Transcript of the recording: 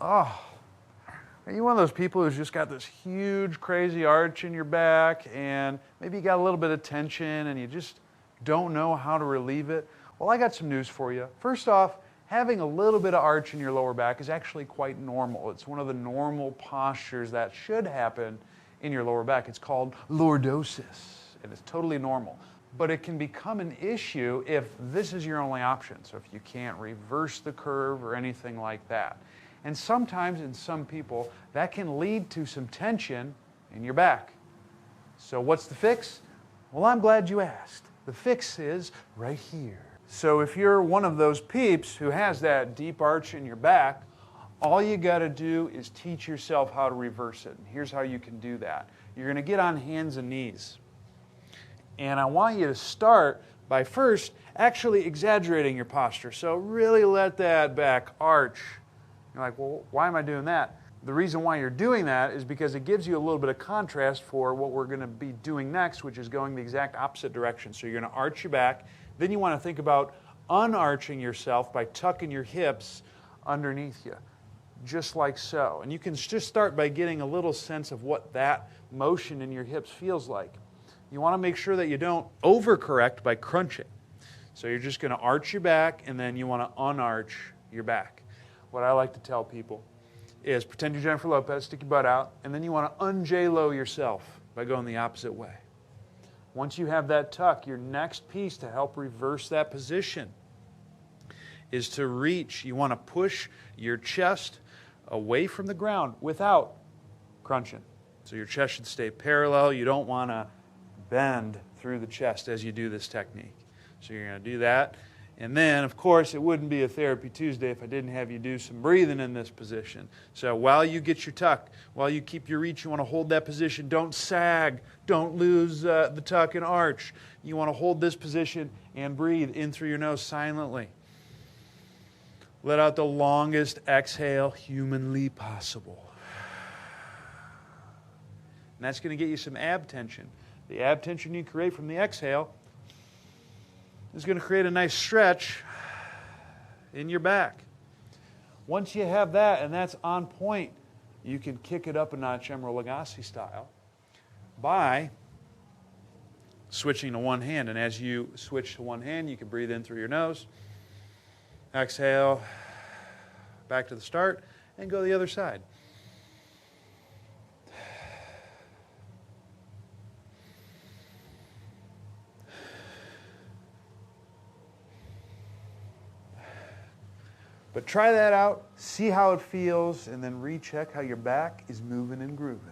Oh, are you one of those people who's just got this huge, crazy arch in your back and maybe you got a little bit of tension and you just don't know how to relieve it? Well, I got some news for you. First off, having a little bit of arch in your lower back is actually quite normal. It's one of the normal postures that should happen in your lower back. It's called lordosis, and it's totally normal. But it can become an issue if this is your only option, so if you can't reverse the curve or anything like that. And sometimes, in some people, that can lead to some tension in your back. So what's the fix? Well, I'm glad you asked. The fix is right here. So if you're one of those peeps who has that deep arch in your back, all you got to do is teach yourself how to reverse it. And here's how you can do that. You're going to get on hands and knees. And I want you to start by first actually exaggerating your posture. So really let that back arch. You're like, well, why am I doing that? The reason why you're doing that is because it gives you a little bit of contrast for what we're going to be doing next, which is going the exact opposite direction. So you're going to arch your back. Then you want to think about unarching yourself by tucking your hips underneath you, just like so. And you can just start by getting a little sense of what that motion in your hips feels like. You want to make sure that you don't overcorrect by crunching. So you're just going to arch your back, and then you want to unarch your back. What I like to tell people is pretend you're Jennifer Lopez, stick your butt out, and then you want to un-J-Lo yourself by going the opposite way. Once you have that tuck, your next piece to help reverse that position is to reach. You want to push your chest away from the ground without crunching. So your chest should stay parallel. You don't want to bend through the chest as you do this technique. So you're going to do that. And then, of course, it wouldn't be a Therapy Tuesday if I didn't have you do some breathing in this position. So while you get your tuck, while you keep your reach, you want to hold that position. Don't sag. Don't lose the tuck and arch. You want to hold this position and breathe in through your nose silently. Let out the longest exhale humanly possible. And that's going to get you some ab tension. The ab tension you create from the exhale is going to create a nice stretch in your back. Once you have that and that's on point, you can kick it up a notch Emeril Lagasse style by switching to one hand. And as you switch to one hand, you can breathe in through your nose, exhale, back to the start, and go the other side. But try that out, see how it feels, and then recheck how your back is moving and grooving.